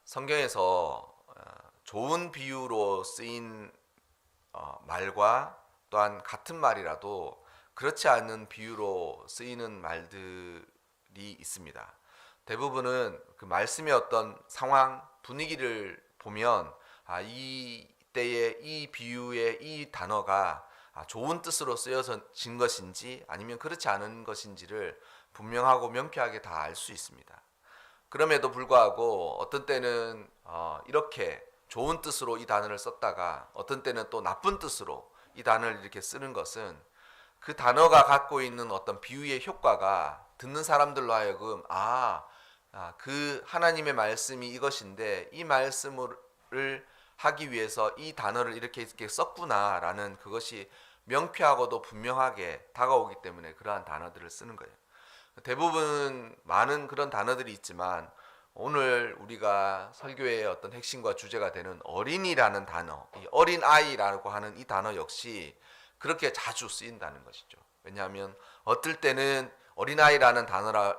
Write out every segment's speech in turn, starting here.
성경에서 좋은 비유로 쓰인 말과 또한 같은 말이라도 그렇지 않은 비유로 쓰이는 말들이 있습니다. 대부분은 그 말씀의 어떤 상황, 분위기를 보면 이때의 이 비유의 이 단어가 좋은 뜻으로 쓰여진 것인지 아니면 그렇지 않은 것인지를 분명하고 명쾌하게 다 알 수 있습니다. 그럼에도 불구하고 어떤 때는 이렇게 좋은 뜻으로 이 단어를 썼다가 어떤 때는 또 나쁜 뜻으로 이 단어를 이렇게 쓰는 것은 그 단어가 갖고 있는 어떤 비유의 효과가 듣는 사람들로 하여금 그 하나님의 말씀이 이것인데 이 말씀을 하기 위해서 이 단어를 이렇게 썼구나라는 그것이 명쾌하고도 분명하게 다가오기 때문에 그러한 단어들을 쓰는 거예요. 대부분 많은 그런 단어들이 있지만 오늘 우리가 설교의 어떤 핵심과 주제가 되는 어린이라는 단어, 이 어린아이라고 하는 이 단어 역시 그렇게 자주 쓰인다는 것이죠. 왜냐하면 어떨 때는 어린아이라는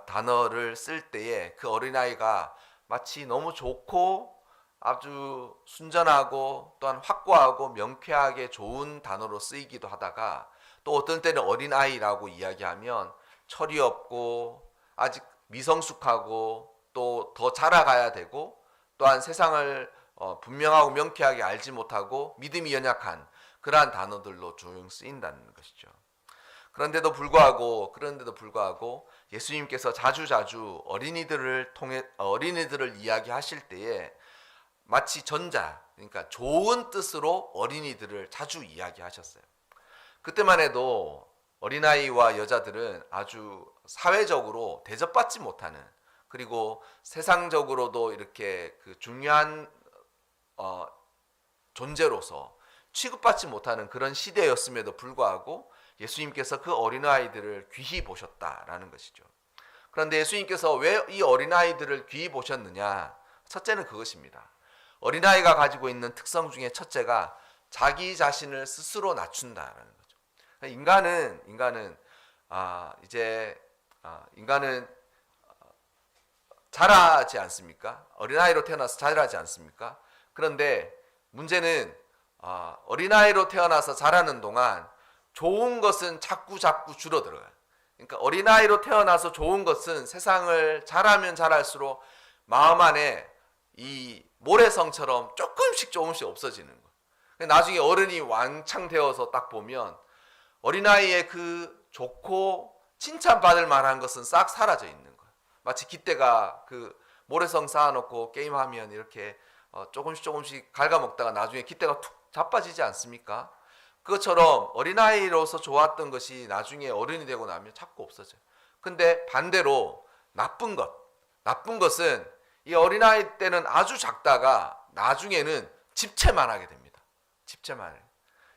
단어를 쓸 때에 그 어린아이가 마치 너무 좋고 아주 순전하고 또한 확고하고 명쾌하게 좋은 단어로 쓰이기도 하다가 또 어떤 때는 어린아이라고 이야기하면 철이 없고 아직 미성숙하고 또 더 자라가야 되고 또한 세상을 분명하고 명쾌하게 알지 못하고 믿음이 연약한 그러한 단어들로 조용 쓰인다는 것이죠. 그런데도 불구하고 예수님께서 자주자주 어린이들을 이야기하실 때에 마치 그러니까 좋은 뜻으로 어린이들을 자주 이야기하셨어요. 그때만 해도 어린아이와 여자들은 아주 사회적으로 대접받지 못하는, 그리고 세상적으로도 이렇게 그 중요한 존재로서 취급받지 못하는 그런 시대였음에도 불구하고 예수님께서 그 어린아이들을 귀히 보셨다라는 것이죠. 그런데 예수님께서 왜 이 어린아이들을 귀히 보셨느냐? 첫째는 그것입니다. 어린아이가 가지고 있는 특성 중에 첫째가 자기 자신을 스스로 낮춘다라는 거죠. 인간은 자라지 않습니까? 어린아이로 태어나서 자라지 않습니까? 그런데 문제는 어린아이로 태어나서 자라는 동안 좋은 것은 자꾸 줄어들어요. 그러니까 어린아이로 태어나서 좋은 것은 세상을 자라면 자랄수록 마음 안에 이 모래성처럼 조금씩 없어지는 거예요. 나중에 어른이 왕창 되어서 딱 보면 어린아이의 그 좋고 칭찬받을 만한 것은 싹 사라져 있는 거예요. 마치 깃대가 그 모래성 쌓아놓고 게임하면 이렇게 조금씩 갉아먹다가 나중에 깃대가 툭 자빠지지 않습니까? 그것처럼 어린아이로서 좋았던 것이 나중에 어른이 되고 나면 자꾸 없어져요. 근데 반대로 나쁜 것은 이 어린아이 때는 아주 작다가 나중에는 집채만하게 됩니다. 집채만.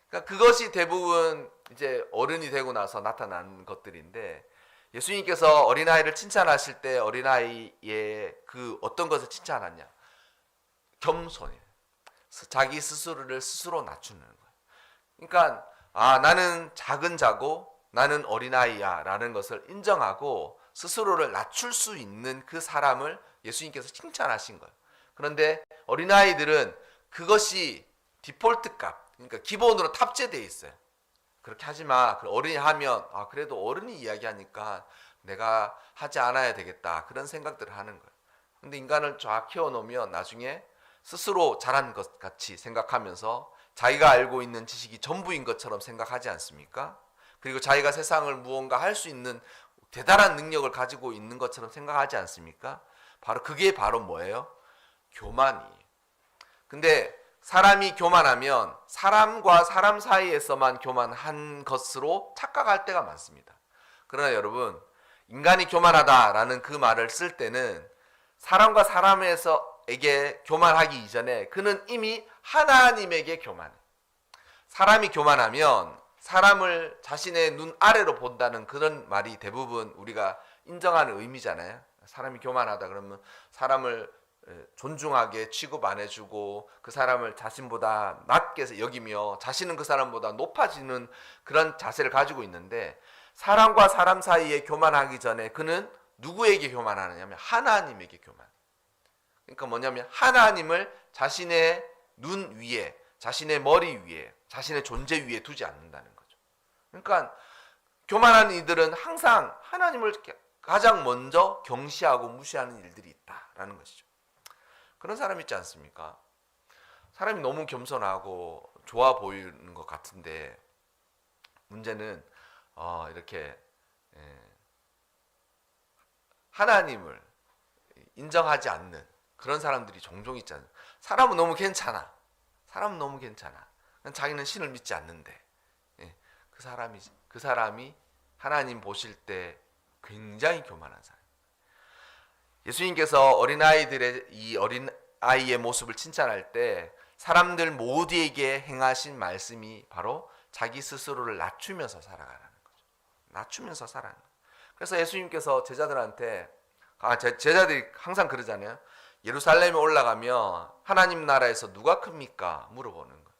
그러니까 그것이 대부분 이제 어른이 되고 나서 나타난 것들인데, 예수님께서 어린아이를 칭찬하실 때 어린아이의 그 어떤 것을 칭찬하냐? 겸손이에요. 자기 스스로를 스스로 낮추는 거예요. 그러니까 나는 작은 자고 나는 어린아이야 라는 것을 인정하고 스스로를 낮출 수 있는 그 사람을 예수님께서 칭찬하신 거예요. 그런데 어린아이들은 그것이 디폴트 값, 그러니까 기본으로 탑재되어 있어요. 그렇게 하지 마. 어른이 하면 그래도 어른이 이야기하니까 내가 하지 않아야 되겠다, 그런 생각들을 하는 거예요. 근데 인간을 쫙 키워놓으면 나중에 스스로 잘한 것 같이 생각하면서 자기가 알고 있는 지식이 전부인 것처럼 생각하지 않습니까? 그리고 자기가 세상을 무언가 할 수 있는 대단한 능력을 가지고 있는 것처럼 생각하지 않습니까? 그게 바로 뭐예요? 교만이. 근데 사람이 교만하면 사람과 사람 사이에서만 교만한 것으로 착각할 때가 많습니다. 그러나 여러분, 인간이 교만하다라는 그 말을 쓸 때는 사람과 사람에게 교만하기 이전에 그는 이미 하나님에게 교만해. 사람이 교만하면 사람을 자신의 눈 아래로 본다는 그런 말이 대부분 우리가 인정하는 의미잖아요. 사람이 교만하다 그러면 사람을 존중하게 취급 안 해주고 그 사람을 자신보다 낮게 여기며 자신은 그 사람보다 높아지는 그런 자세를 가지고 있는데, 사람과 사람 사이에 교만하기 전에 그는 누구에게 교만하느냐면 하나님에게 교만. 그러니까 뭐냐면 하나님을 자신의 눈 위에, 자신의 머리 위에, 자신의 존재 위에 두지 않는다는 거죠. 그러니까 교만한 이들은 항상 하나님을 가장 먼저 경시하고 무시하는 일들이 있다라는 것이죠. 그런 사람 있지 않습니까? 사람이 너무 겸손하고 좋아 보이는 것 같은데 문제는 이렇게 하나님을 인정하지 않는 그런 사람들이 종종 있잖아요. 사람은 너무 괜찮아. 사람은 너무 괜찮아. 자기는 신을 믿지 않는데 그 사람이 하나님 보실 때 굉장히 교만한 사람. 예수님께서 어린아이들의 이 어린아이의 모습을 칭찬할 때 사람들 모두에게 행하신 말씀이 바로 자기 스스로를 낮추면서 살아가라는 거죠. 낮추면서 살아가는 거죠. 그래서 예수님께서 제자들한테 제자들이 항상 그러잖아요. 예루살렘에 올라가면 하나님 나라에서 누가 큽니까? 물어보는 거예요.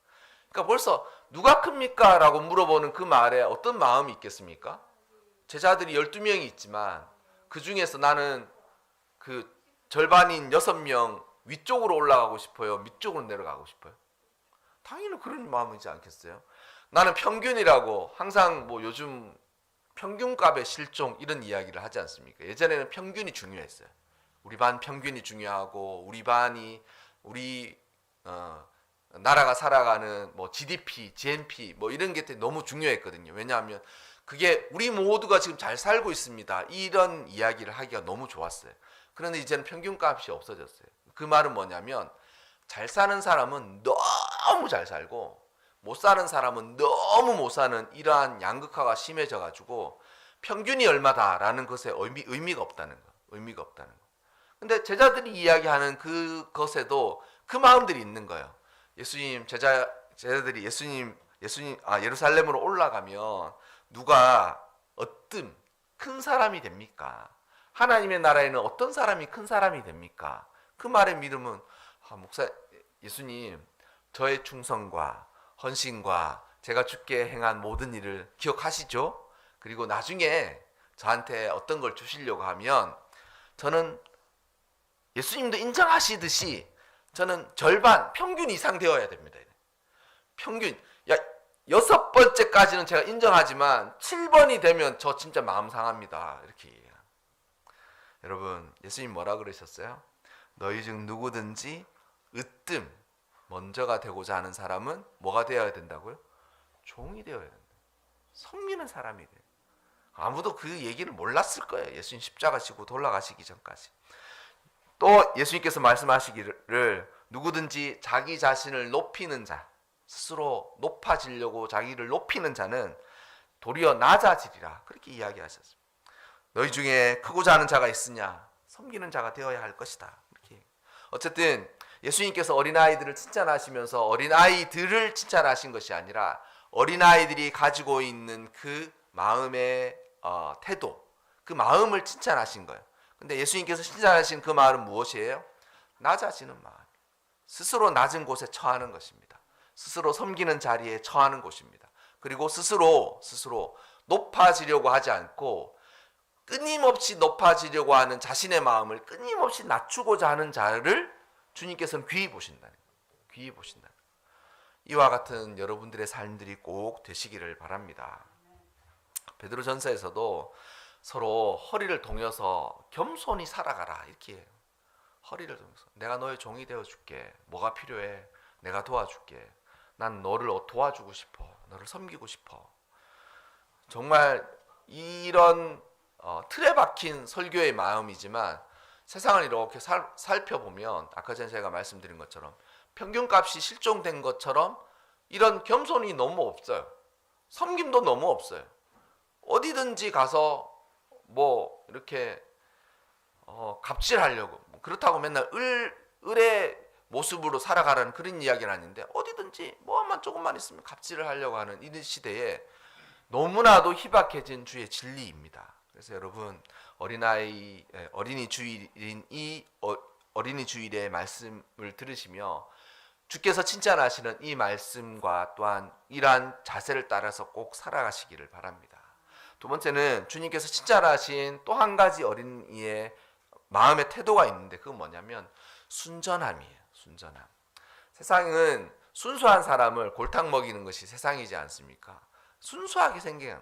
그러니까 벌써 누가 큽니까? 라고 물어보는 그 말에 어떤 마음이 있겠습니까? 제자들이 12명이 있지만 그 중에서 나는 그 절반인 6명 위쪽으로 올라가고 싶어요? 밑쪽으로 내려가고 싶어요? 당연히 그런 마음이지 않겠어요? 나는 평균이라고 항상 뭐 요즘 평균값의 실종 이런 이야기를 하지 않습니까? 예전에는 평균이 중요했어요. 우리 반 평균이 중요하고 우리 나라가 살아가는 뭐 GDP, GNP 뭐 이런 게 너무 중요했거든요. 왜냐하면 그게 우리 모두가 지금 잘 살고 있습니다. 이런 이야기를 하기가 너무 좋았어요. 그런데 이제는 평균값이 없어졌어요. 그 말은 뭐냐면 잘 사는 사람은 너무 잘 살고 못 사는 사람은 너무 못 사는 이러한 양극화가 심해져 가지고 평균이 얼마다라는 것에 의미가 없다는 거. 의미가 없다는 거. 근데 제자들이 이야기하는 그것에도 그 마음들이 있는 거예요. 제자들이 예루살렘으로 올라가면 누가 어떤 큰 사람이 됩니까? 하나님의 나라에는 어떤 사람이 큰 사람이 됩니까? 그 말의 믿음은 목사 예수님 저의 충성과 헌신과 제가 주께 행한 모든 일을 기억하시죠? 그리고 나중에 저한테 어떤 걸 주시려고 하면 저는 예수님도 인정하시듯이 저는 절반 평균 이상 되어야 됩니다. 평균 6번째까지는 제가 인정하지만 7번이 되면 저 진짜 마음 상합니다. 이렇게 얘기해요. 여러분 예수님 뭐라 그러셨어요? 너희 중 누구든지 으뜸 먼저가 되고자 하는 사람은 뭐가 되어야 된다고요? 종이 되어야 된다. 섬기는 사람이 돼요. 아무도 그 얘기를 몰랐을 거예요. 예수님 십자가 지고 돌아가시기 전까지. 또 예수님께서 말씀하시기를 누구든지 자기 자신을 높이는 자, 스스로 높아지려고 자기를 높이는 자는 도리어 낮아지리라. 그렇게 이야기하셨습니다. 너희 중에 크고자 하는 자가 있으냐? 섬기는 자가 되어야 할 것이다. 이렇게. 어쨌든 예수님께서 어린아이들을 칭찬하시면서 어린아이들을 칭찬하신 것이 아니라 어린아이들이 가지고 있는 그 마음의 태도, 그 마음을 칭찬하신 거예요. 근데 예수님께서 칭찬하신 그 말은 무엇이에요? 낮아지는 마음. 스스로 낮은 곳에 처하는 것입니다. 스스로 섬기는 자리에 처하는 곳입니다. 그리고 스스로 높아지려고 하지 않고 끊임없이 높아지려고 하는 자신의 마음을 끊임없이 낮추고자 하는 자를 주님께서는 귀히 보신다는 거예요. 귀히 보신다는 거예요. 이와 같은 여러분들의 삶들이 꼭 되시기를 바랍니다. 베드로전서에서도 서로 허리를 동여서 겸손히 살아가라 이렇게 해요. 허리를 동여서 내가 너의 종이 되어줄게. 뭐가 필요해? 내가 도와줄게. 난 너를 도와주고 싶어. 너를 섬기고 싶어. 정말 이런 틀에 박힌 설교의 마음이지만 세상을 이렇게 살펴보면 아까 전에 제가 말씀드린 것처럼 평균값이 실종된 것처럼 이런 겸손이 너무 없어요. 섬김도 너무 없어요. 어디든지 가서 뭐 이렇게 갑질하려고 그렇다고 맨날 을의 모습으로 살아가라는 그런 이야기는 아닌데 어디든지 뭐만 조금만 있으면 갑질을 하려고 하는 이 시대에 너무나도 희박해진 주의 진리입니다. 그래서 여러분 어린이 주일인 이 어린이 주일의 말씀을 들으시며 주께서 칭찬하시는 이 말씀과 또한 이러한 자세를 따라서 꼭 살아가시기를 바랍니다. 두 번째는 주님께서 칭찬하신 또 한 가지 어린이의 마음의 태도가 있는데 그건 뭐냐면 순전함이에요. 순전함. 세상은 순수한 사람을 골탕 먹이는 것이 세상이지 않습니까? 순수하게 생긴,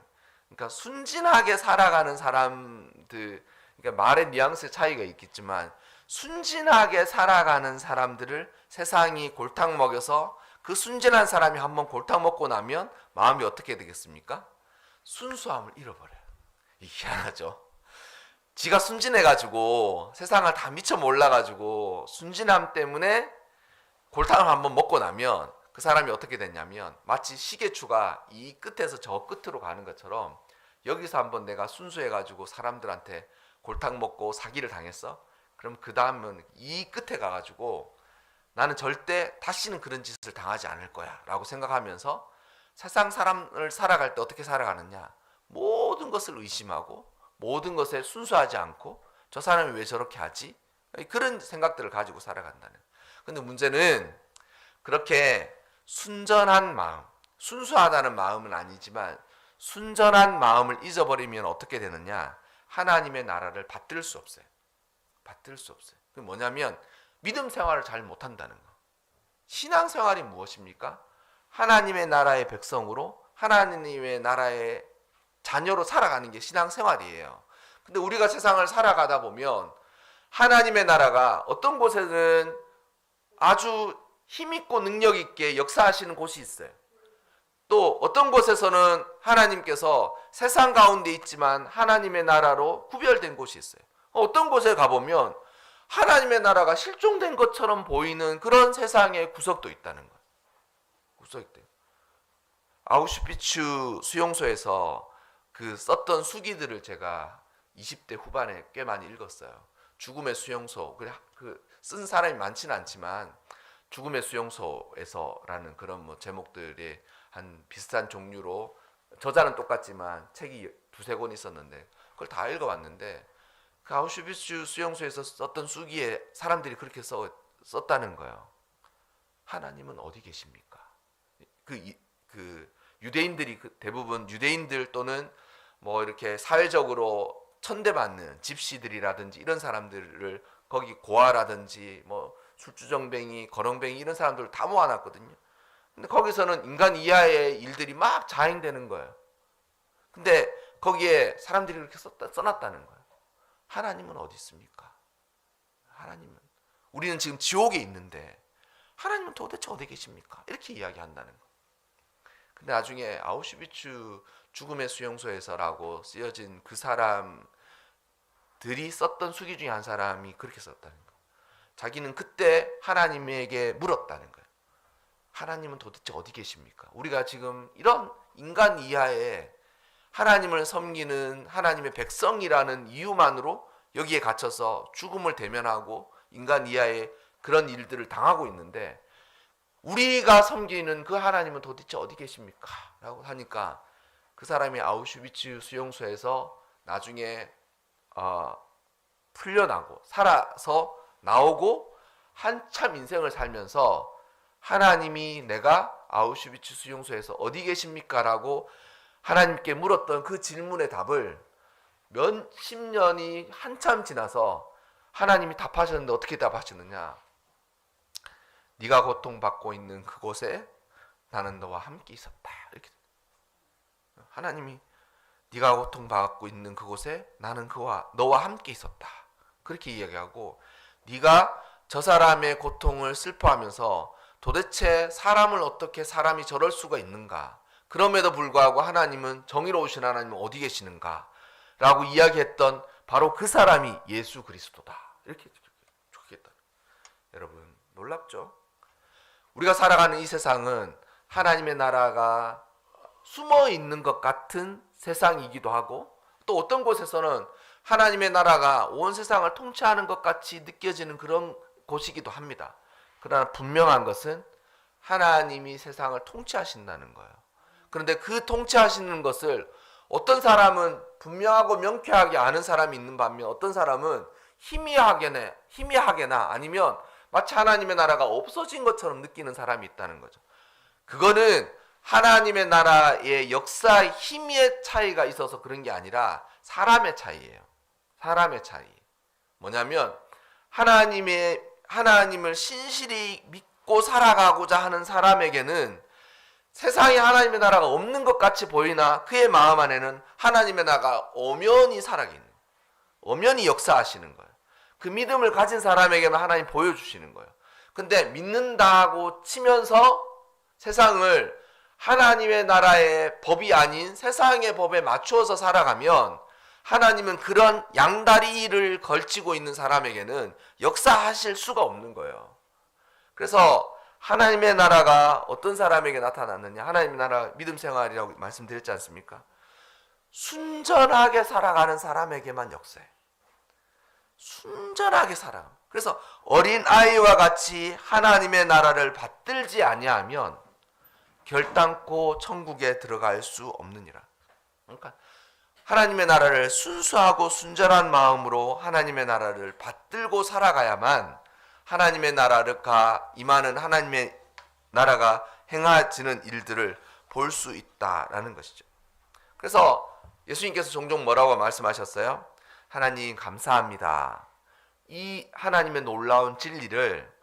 그러니까 순진하게 살아가는 사람들, 그러니까 말의 뉘앙스 차이가 있겠지만 순진하게 살아가는 사람들을 세상이 골탕 먹여서 그 순진한 사람이 한번 골탕 먹고 나면 마음이 어떻게 되겠습니까? 순수함을 잃어버려요. 희한하죠. 지가 순진해가지고 세상을 다 미처 몰라가지고 순진함 때문에 골탕을 한번 먹고 나면 그 사람이 어떻게 됐냐면 마치 시계추가 이 끝에서 저 끝으로 가는 것처럼 여기서 한번 내가 순수해가지고 사람들한테 골탕 먹고 사기를 당했어? 그럼 그 다음은 이 끝에 가가지고 나는 절대 다시는 그런 짓을 당하지 않을 거야 라고 생각하면서 세상 사람을 살아갈 때 어떻게 살아가느냐, 모든 것을 의심하고 모든 것에 순수하지 않고 저 사람이 왜 저렇게 하지? 그런 생각들을 가지고 살아간다는. 근데 문제는 그렇게 순전한 마음, 순수하다는 마음은 아니지만 순전한 마음을 잊어버리면 어떻게 되느냐, 하나님의 나라를 받들 수 없어요. 받들 수 없어요. 그게 뭐냐면 믿음 생활을 잘 못한다는 거. 신앙 생활이 무엇입니까? 하나님의 나라의 백성으로 하나님의 나라의 자녀로 살아가는 게 신앙 생활이에요. 근데 우리가 세상을 살아가다 보면 하나님의 나라가 어떤 곳에는 아주 힘있고 능력 있게 역사하시는 곳이 있어요. 또 어떤 곳에서는 하나님께서 세상 가운데 있지만 하나님의 나라로 구별된 곳이 있어요. 어떤 곳에 가보면 하나님의 나라가 실종된 것처럼 보이는 그런 세상의 구석도 있다는 거예요. 구석도. 아우슈비츠 수용소에서 그 썼던 수기들을 제가 20대 후반에 꽤 많이 읽었어요. 죽음의 수용소. 그 쓴 사람이 많지는 않지만 죽음의 수용소에서라는 그런 뭐 제목들이 한 비슷한 종류로 저자는 똑같지만 책이 두세 권 있었는데 그걸 다 읽어봤는데 그 아우슈비츠 수용소에서 썼던 수기에 사람들이 그렇게 썼다는 거예요. 하나님은 어디 계십니까? 그 유대인들이 대부분 유대인들 또는 뭐 이렇게 사회적으로 천대받는 집시들이라든지 이런 사람들을 거기 고아라든지 뭐 술주정뱅이, 거렁뱅이 이런 사람들을 다 모아놨거든요. 근데 거기서는 인간 이하의 일들이 막 자행되는 거예요. 근데 거기에 사람들이 그렇게 써놨다는 거예요. 하나님은 어디 있습니까? 하나님은 우리는 지금 지옥에 있는데 하나님은 도대체 어디 계십니까? 이렇게 이야기한다는 거예요. 근데 나중에 아우슈비츠 죽음의 수용소에서라고 쓰여진 그 사람들이 썼던 수기 중에 한 사람이 그렇게 썼다는 거예요. 자기는 그때 하나님에게 물었다는 거예요. 하나님은 도대체 어디 계십니까? 우리가 지금 이런 인간 이하의 하나님을 섬기는 하나님의 백성이라는 이유만으로 여기에 갇혀서 죽음을 대면하고 인간 이하의 그런 일들을 당하고 있는데 우리가 섬기는 그 하나님은 도대체 어디 계십니까? 라고 하니까 그 사람이 아우슈비츠 수용소에서 나중에 풀려나고 살아서 나오고 한참 인생을 살면서 하나님이 내가 아우슈비츠 수용소에서 어디 계십니까? 라고 하나님께 물었던 그 질문의 답을 몇십 년이 한참 지나서 하나님이 답하셨는데 어떻게 답하셨느냐? 네가 고통받고 있는 그곳에 나는 너와 함께 있었다. 이렇게. 하나님이 네가 고통받고 있는 그곳에 나는 너와 함께 있었다. 그렇게 이야기하고 네가 저 사람의 고통을 슬퍼하면서 도대체 사람을 어떻게 사람이 저럴 수가 있는가? 그럼에도 불구하고 하나님은 정의로우신 하나님은 어디 계시는가? 라고 이야기했던 바로 그 사람이 예수 그리스도다. 이렇게 좋겠다. 여러분 놀랍죠? 우리가 살아가는 이 세상은 하나님의 나라가 숨어 있는 것 같은 세상이기도 하고 또 어떤 곳에서는 하나님의 나라가 온 세상을 통치하는 것 같이 느껴지는 그런 곳이기도 합니다. 그러나 분명한 것은 하나님이 세상을 통치하신다는 거예요. 그런데 그 통치하시는 것을 어떤 사람은 분명하고 명쾌하게 아는 사람이 있는 반면 어떤 사람은 희미하게나 아니면 마치 하나님의 나라가 없어진 것처럼 느끼는 사람이 있다는 거죠. 그거는 하나님의 나라의 역사의 힘의 차이가 있어서 그런 게 아니라 사람의 차이예요. 사람의 차이. 뭐냐면 하나님의 하나님을 신실히 믿고 살아가고자 하는 사람에게는 세상에 하나님의 나라가 없는 것 같이 보이나 그의 마음 안에는 하나님의 나라가 엄연히 살아있는, 엄연히 역사하시는 거예요. 그 믿음을 가진 사람에게는 하나님 보여주시는 거예요. 근데 믿는다고 치면서 세상을 하나님의 나라의 법이 아닌 세상의 법에 맞추어서 살아가면 하나님은 그런 양다리를 걸치고 있는 사람에게는 역사하실 수가 없는 거예요. 그래서 하나님의 나라가 어떤 사람에게 나타났느냐, 하나님의 나라 믿음 생활이라고 말씀드렸지 않습니까? 순전하게 살아가는 사람에게만 역사해. 순전하게 살아. 그래서 어린 아이와 같이 하나님의 나라를 받들지 아니하면 결단코 천국에 들어갈 수 없느니라. 그러니까 하나님의 나라를 순수하고 순전한 마음으로 하나님의 나라를 받들고 살아가야만 하나님의 나라가 임하는, 하나님의 나라가 행해지는 일들을 볼 수 있다라는 것이죠. 그래서 예수님께서 종종 뭐라고 말씀하셨어요? 하나님 감사합니다. 이 하나님의 놀라운 진리를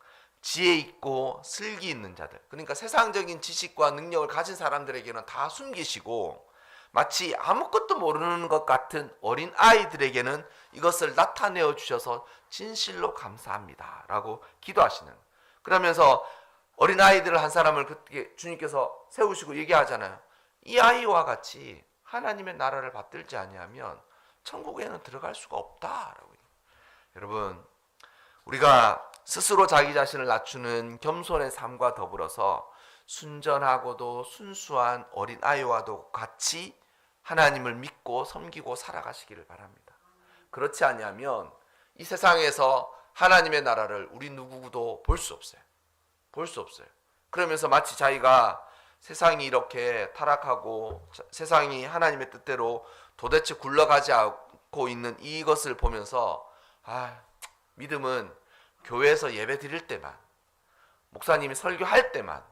지혜 있고 슬기 있는 자들, 그러니까 세상적인 지식과 능력을 가진 사람들에게는 다 숨기시고 마치 아무것도 모르는 것 같은 어린 아이들에게는 이것을 나타내어 주셔서 진실로 감사합니다 라고 기도하시는, 그러면서 어린 아이들 한 사람을 그때 주님께서 세우시고 얘기하잖아요. 이 아이와 같이 하나님의 나라를 받들지 아니하면 천국에는 들어갈 수가 없다라고. 여러분, 우리가 스스로 자기 자신을 낮추는 겸손의 삶과 더불어서 순전하고도 순수한 어린 아이와도 같이 하나님을 믿고 섬기고 살아가시기를 바랍니다. 그렇지 아니하면 이 세상에서 하나님의 나라를 우리 누구도 볼 수 없어요. 볼 수 없어요. 그러면서 마치 자기가 세상이 이렇게 타락하고 세상이 하나님의 뜻대로 도대체 굴러가지 않고 있는 이것을 보면서 믿음은 교회에서 예배 드릴 때만, 목사님이 설교할 때만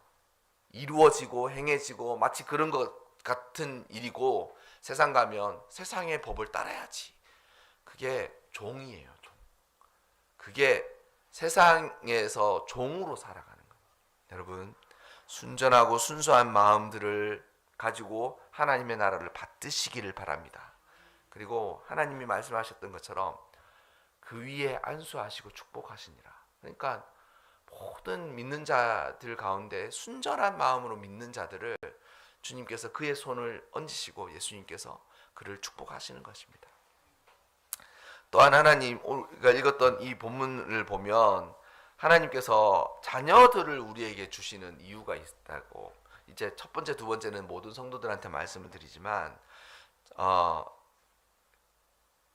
이루어지고 행해지고 마치 그런 것 같은 일이고, 세상 가면 세상의 법을 따라야지. 그게 종이에요. 종. 그게 세상에서 종으로 살아가는 거예요. 여러분, 순전하고 순수한 마음들을 가지고 하나님의 나라를 받드시기를 바랍니다. 그리고 하나님이 말씀하셨던 것처럼 그 위에 안수하시고 축복하시니라. 그러니까 모든 믿는 자들 가운데 순전한 마음으로 믿는 자들을 주님께서 그의 손을 얹으시고 예수님께서 그를 축복하시는 것입니다. 또한 하나님, 우리가 읽었던 이 본문을 보면 하나님께서 자녀들을 우리에게 주시는 이유가 있다고, 이제 첫 번째, 두 번째는 모든 성도들한테 말씀을 드리지만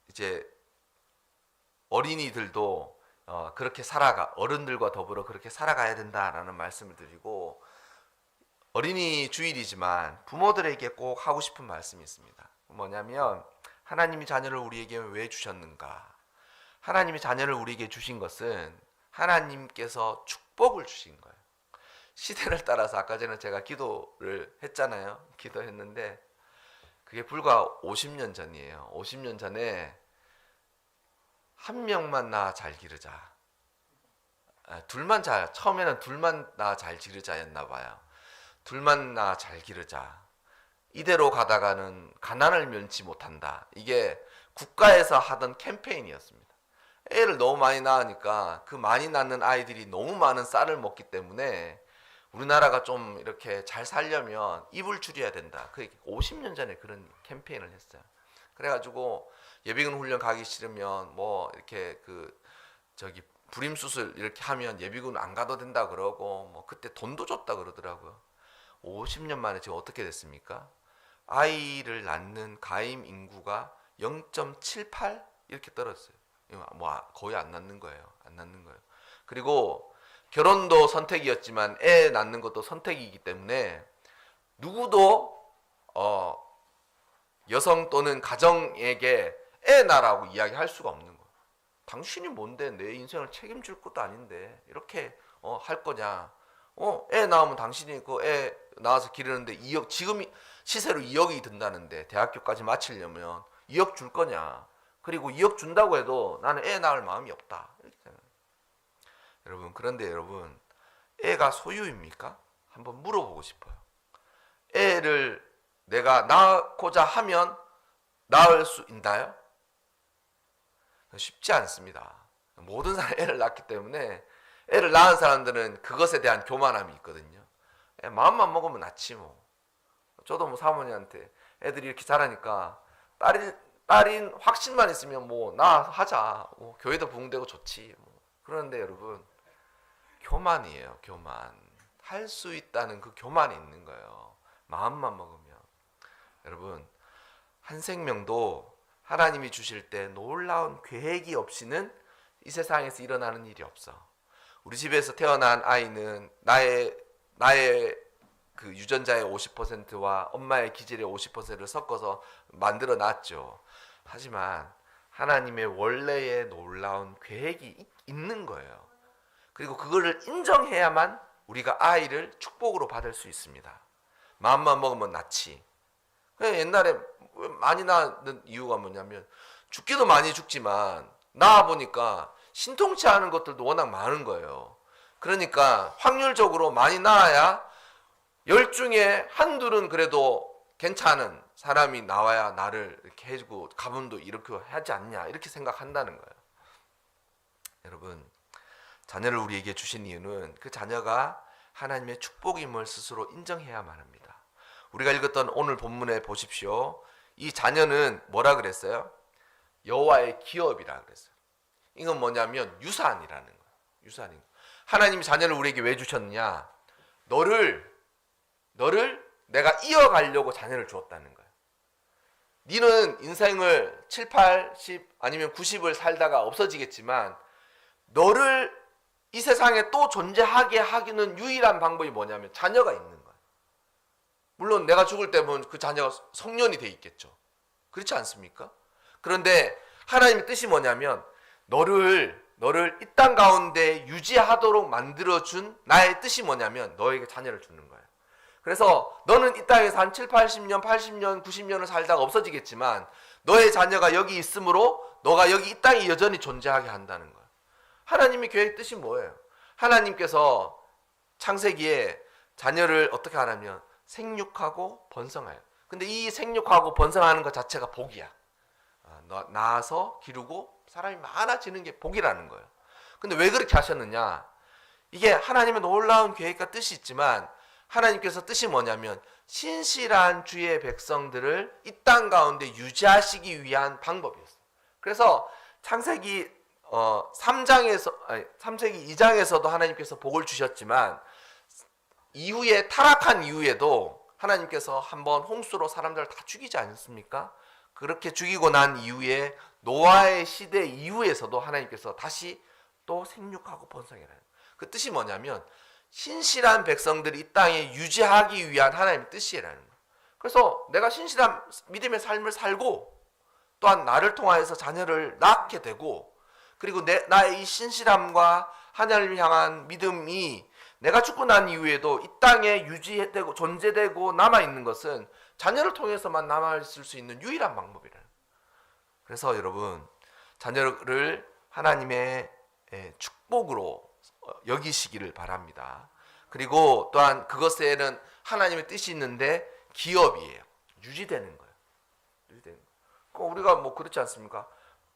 이제 어린이들도 그렇게 어른들과 더불어 그렇게 살아가야 된다라는 말씀을 드리고, 어린이 주일이지만 부모들에게 꼭 하고 싶은 말씀이 있습니다. 뭐냐면 하나님이 자녀를 우리에게 왜 주셨는가? 하나님이 자녀를 우리에게 주신 것은 하나님께서 축복을 주신 거예요. 시대를 따라서 아까 전에 제가 기도를 했잖아요. 기도했는데 그게 불과 50년 전이에요. 50년 전에 한 명만 낳아 잘 기르자. 처음에는 둘만 낳아 잘 기르자였나 봐요. 둘만 낳아 잘 기르자. 이대로 가다가는 가난을 면치 못한다. 이게 국가에서 하던 캠페인이었습니다. 애를 너무 많이 낳으니까 그 많이 낳는 아이들이 너무 많은 쌀을 먹기 때문에 우리나라가 좀 이렇게 잘 살려면 입을 줄여야 된다. 그 50년 전에 그런 캠페인을 했어요. 그래가지고 예비군 훈련 가기 싫으면 뭐 이렇게 불임 수술 이렇게 하면 예비군 안 가도 된다 그러고, 뭐 그때 돈도 줬다 그러더라고요. 50년 만에 지금 어떻게 됐습니까? 아이를 낳는 가임 인구가 0.78 이렇게 떨어졌어요. 뭐 거의 안 낳는 거예요. 안 낳는 거예요. 그리고 결혼도 선택이었지만 애 낳는 것도 선택이기 때문에 누구도 여성 또는 가정에게 애 낳으라고 이야기할 수가 없는 거예요. 당신이 뭔데 내 인생을 책임질 것도 아닌데 이렇게 할 거냐? 애 낳으면 당신이 그 애 낳아서 기르는데 2억, 지금 시세로 2억이 든다는데 대학교까지 마치려면 2억 줄 거냐? 그리고 2억 준다고 해도 나는 애 낳을 마음이 없다. 이렇게 여러분, 그런데 여러분, 애가 소유입니까? 한번 물어보고 싶어요. 애를 내가 낳고자 하면 낳을 수 있나요? 쉽지 않습니다. 모든 사람이 애를 낳기 때문에 애를 낳은 사람들은 그것에 대한 교만함이 있거든요. 마음만 먹으면 낫지 뭐. 저도 뭐 사모님한테 애들이 이렇게 자라니까 딸인 확신만 있으면 뭐 나 하자. 뭐 교회도 부흥되고 좋지. 뭐. 그런데 여러분, 교만이에요. 교만. 할 수 있다는 그 교만이 있는 거예요. 마음만 먹으면. 여러분, 한 생명도 하나님이 주실 때 놀라운 계획이 없이는 이 세상에서 일어나는 일이 없어. 우리 집에서 태어난 아이는 나의 그 유전자의 50%와 엄마의 기질의 50%를 섞어서 만들어 놨죠. 하지만 하나님의 원래의 놀라운 계획이 있는 거예요. 그리고 그거를 인정해야만 우리가 아이를 축복으로 받을 수 있습니다. 마음만 먹으면 낫지. 옛날에 많이 낳는 이유가 뭐냐면 죽기도 많이 죽지만 낳아보니까 신통치 않은 것들도 워낙 많은 거예요. 그러니까 확률적으로 많이 낳아야 10중에 한둘은 그래도 괜찮은 사람이 나와야 나를 이렇게 해주고 가문도 이렇게 하지 않냐, 이렇게 생각한다는 거예요. 여러분, 자녀를 우리에게 주신 이유는 그 자녀가 하나님의 축복임을 스스로 인정해야만 합니다. 우리가 읽었던 오늘 본문에 보십시오. 이 자녀는 뭐라 그랬어요? 여호와의 기업이라 그랬어요. 이건 뭐냐면 유산이라는 거예요. 유산인 거예요. 하나님이 자녀를 우리에게 왜 주셨느냐? 너를 내가 이어가려고 자녀를 주었다는 거예요. 너는 인생을 7, 80 아니면 90을 살다가 없어지겠지만 너를 이 세상에 또 존재하게 하기는 유일한 방법이 뭐냐면 자녀가 있는 거예요. 물론 내가 죽을 때면 그 자녀가 성년이 돼 있겠죠. 그렇지 않습니까? 그런데 하나님의 뜻이 뭐냐면 너를 이 땅 가운데 유지하도록 만들어준 나의 뜻이 뭐냐면 너에게 자녀를 주는 거예요. 그래서 너는 이 땅에서 한 7, 80년, 80년, 90년을 살다가 없어지겠지만 너의 자녀가 여기 있으므로 너가 여기 이 땅에 여전히 존재하게 한다는 거예요. 하나님의 계획 뜻이 뭐예요? 하나님께서 창세기에 자녀를 어떻게 하냐면 생육하고 번성해요. 근데 이 생육하고 번성하는 것 자체가 복이야. 낳아서 기르고 사람이 많아지는 게 복이라는 거예요. 근데 왜 그렇게 하셨느냐? 이게 하나님의 놀라운 계획과 뜻이 있지만 하나님께서 뜻이 뭐냐면 신실한 주의 백성들을 이 땅 가운데 유지하시기 위한 방법이었어요. 그래서 창세기 3세기 2장에서도 하나님께서 복을 주셨지만 이후에 타락한 이후에도 하나님께서 한번 홍수로 사람들을 다 죽이지 않습니까? 그렇게 죽이고 난 이후에 노아의 시대 이후에서도 하나님께서 다시 또 생육하고 번성해라는 그 뜻이 뭐냐면 신실한 백성들이 이 땅에 유지하기 위한 하나님의 뜻이라는 거예요. 그래서 내가 신실한 믿음의 삶을 살고 또한 나를 통하여서 자녀를 낳게 되고 그리고 나의 이 신실함과 하나님을 향한 믿음이 내가 죽고 난 이후에도 이 땅에 유지되고 존재되고 남아있는 것은 자녀를 통해서만 남아있을 수 있는 유일한 방법이라는 거예요. 그래서 여러분, 자녀를 하나님의 축복으로 여기시기를 바랍니다. 그리고 또한 그것에는 하나님의 뜻이 있는데 기업이에요. 유지되는 거예요. 유지되는 거예요. 우리가 뭐 그렇지 않습니까?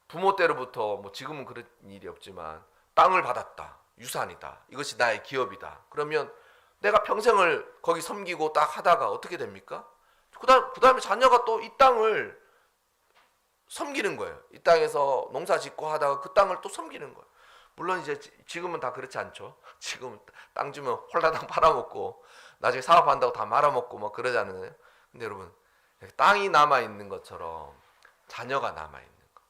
부모 때로부터 뭐 지금은 그런 일이 없지만 땅을 받았다. 유산이다. 이것이 나의 기업이다. 그러면 내가 평생을 거기 섬기고 딱 하다가 어떻게 됩니까? 그 다음에 자녀가 또 이 땅을 섬기는 거예요. 이 땅에서 농사 짓고 하다가 그 땅을 또 섬기는 거예요. 물론 이제 지금은 다 그렇지 않죠. 지금 땅 주면 홀라당 팔아먹고 나중에 사업한다고 다 말아먹고 뭐 그러잖아요. 근데 여러분, 땅이 남아있는 것처럼 자녀가 남아있는 거.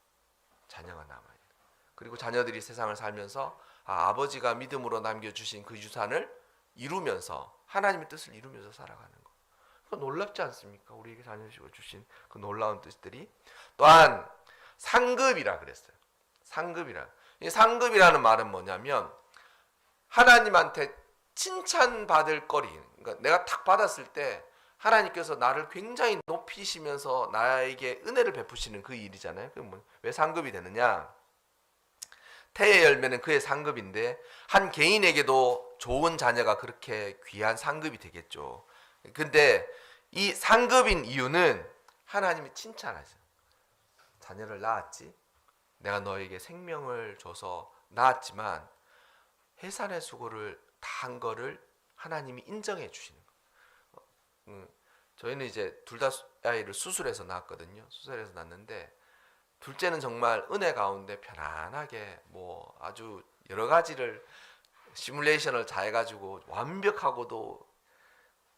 자녀가 남아있는 거. 그리고 자녀들이 세상을 살면서 아버지가 믿음으로 남겨주신 그 유산을 이루면서 하나님의 뜻을 이루면서 살아가는 거. 놀랍지 않습니까? 우리에게 자녀식으로 주신 그 놀라운 뜻들이. 또한 상급이라 그랬어요. 상급이라. 이 상급이라는 말은 뭐냐면 하나님한테 칭찬받을 거리. 그러니까 내가 탁 받았을 때 하나님께서 나를 굉장히 높이시면서 나에게 은혜를 베푸시는 그 일이잖아요. 왜 상급이 되느냐? 태의 열매는 그의 상급인데 한 개인에게도 좋은 자녀가 그렇게 귀한 상급이 되겠죠. 근데 이 상급인 이유는 하나님이 칭찬하세요. 자녀를 낳았지. 내가 너에게 생명을 줘서 낳았지만 해산의 수고를 다 한 거를 하나님이 인정해 주시는 거예요. 저희는 이제 둘 다 아이를 수술해서 낳았거든요. 수술해서 낳았는데 둘째는 정말 은혜 가운데 편안하게 뭐 아주 여러 가지를 시뮬레이션을 잘 해가지고 완벽하고도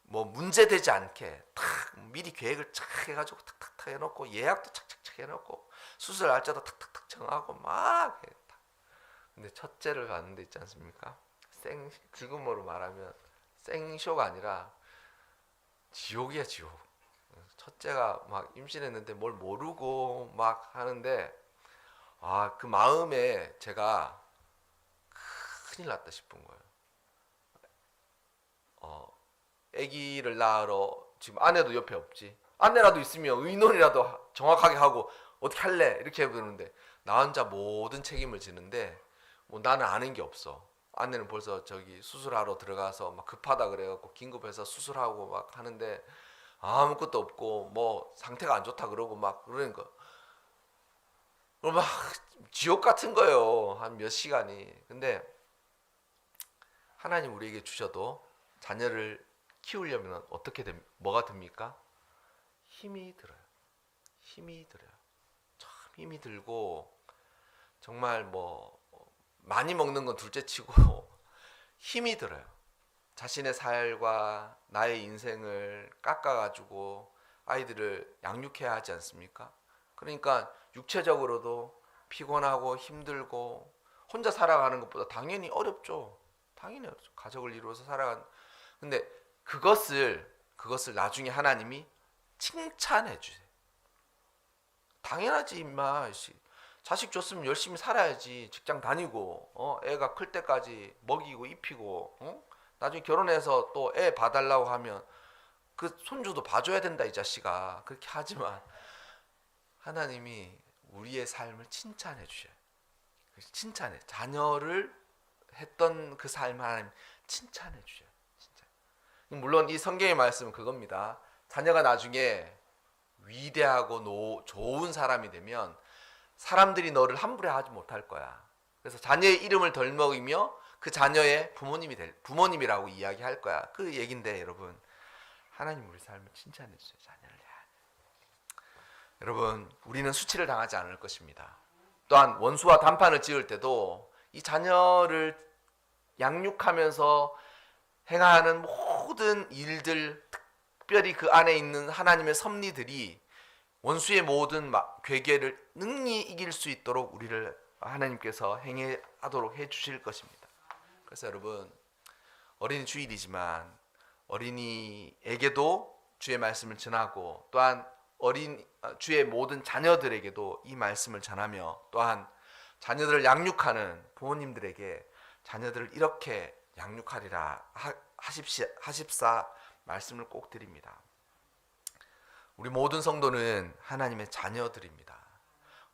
뭐 문제되지 않게 탁 미리 계획을 착 해가지고 탁탁탁 해놓고 예약도 착착착 해놓고 수술 날짜도 탁탁탁 정하고 막 했다. 근데 첫째를 봤는데 있지 않습니까? 지금으로 말하면 생쇼가 아니라 지옥이야 지옥. 첫째가 막 임신했는데 뭘 모르고 막 하는데 그 마음에 제가 큰일 났다 싶은 거예요. 아기를 낳으러 지금 아내도 옆에 없지. 아내라도 있으면 의논이라도 정확하게 하고 어떻게 할래 이렇게 해보는데 나 혼자 모든 책임을 지는데 뭐 나는 아는 게 없어. 아내는 벌써 저기 수술하러 들어가서 막 급하다 그래갖고 긴급해서 수술하고 막 하는데 아무것도 없고 뭐 상태가 안 좋다 그러고 막 그러니까 막 지옥 같은 거예요. 한 몇 시간이. 근데 하나님 우리에게 주셔도 자녀를 키우려면 어떻게 뭐가 됩니까? 힘이 들어요. 힘이 들어요. 참 힘이 들고 정말 뭐 많이 먹는 건 둘째치고 힘이 들어요. 자신의 살과 나의 인생을 깎아가지고 아이들을 양육해야 하지 않습니까? 그러니까 육체적으로도 피곤하고 힘들고 혼자 살아가는 것보다 당연히 어렵죠. 당연히 어렵죠. 가족을 이루어서 살아가는. 근데 그것을 나중에 하나님이 칭찬해 주세요. 당연하지 임마. 자식 줬으면 열심히 살아야지. 직장 다니고 애가 클 때까지 먹이고 입히고 나중에 결혼해서 또 애 봐달라고 하면 그 손주도 봐줘야 된다 이 자식아. 그렇게 하지만 하나님이 우리의 삶을 칭찬해 주셔요. 칭찬해. 자녀를 했던 그 삶을 하나님 칭찬해 주셔요. 진짜. 물론 이 성경의 말씀은 그겁니다. 자녀가 나중에 위대하고 좋은 사람이 되면 사람들이 너를 함부로 하지 못할 거야. 그래서 자녀의 이름을 덜 먹이며 그 자녀의 부모님이라고 이야기할 거야. 그 얘긴데 여러분, 하나님 우리 삶을 칭찬해 주세요. 자녀를. 여러분, 우리는 수치를 당하지 않을 것입니다. 또한 원수와 단판을 지을 때도 이 자녀를 양육하면서 행하는 모든 일들, 특별히 그 안에 있는 하나님의 섭리들이 원수의 모든 괴계를 능히 이길 수 있도록 우리를 하나님께서 행하도록 해주실 것입니다. 그래서 여러분, 어린이 주일이지만 어린이에게도 주의 말씀을 전하고 또한 주의 모든 자녀들에게도 이 말씀을 전하며 또한 자녀들을 양육하는 부모님들에게 자녀들을 이렇게 양육하리라 하십사 말씀을 꼭 드립니다. 우리 모든 성도는 하나님의 자녀들입니다.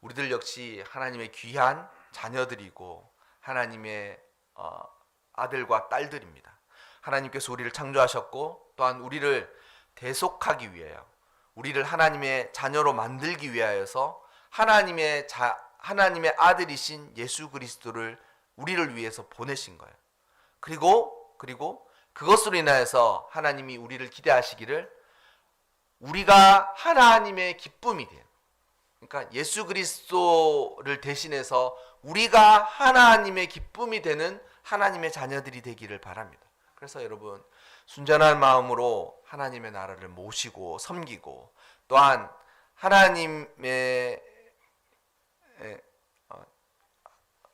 우리들 역시 하나님의 귀한 자녀들이고 하나님의 아들과 딸들입니다. 하나님께서 우리를 창조하셨고 또한 우리를 대속하기 위하여 우리를 하나님의 자녀로 만들기 위하여서 하나님의 아들이신 예수 그리스도를 우리를 위해서 보내신 거예요. 그리고 그것으로 인하여서 하나님이 우리를 기대하시기를 우리가 하나님의 기쁨이 돼요. 그러니까 예수 그리스도를 대신해서 우리가 하나님의 기쁨이 되는 하나님의 자녀들이 되기를 바랍니다. 그래서 여러분, 순전한 마음으로 하나님의 나라를 모시고 섬기고 또한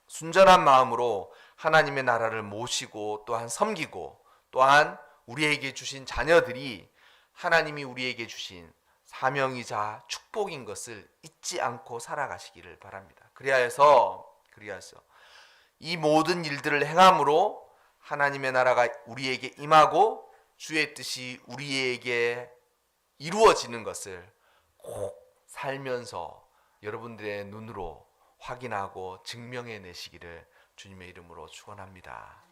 순전한 마음으로 하나님의 나라를 모시고 또한 섬기고 또한 우리에게 주신 자녀들이 하나님이 우리에게 주신 사명이자 축복인 것을 잊지 않고 살아가시기를 바랍니다. 그리하여서 이 모든 일들을 행함으로 하나님의 나라가 우리에게 임하고 주의 뜻이 우리에게 이루어지는 것을 꼭 살면서 여러분들의 눈으로 확인하고 증명해 내시기를 주님의 이름으로 축원합니다.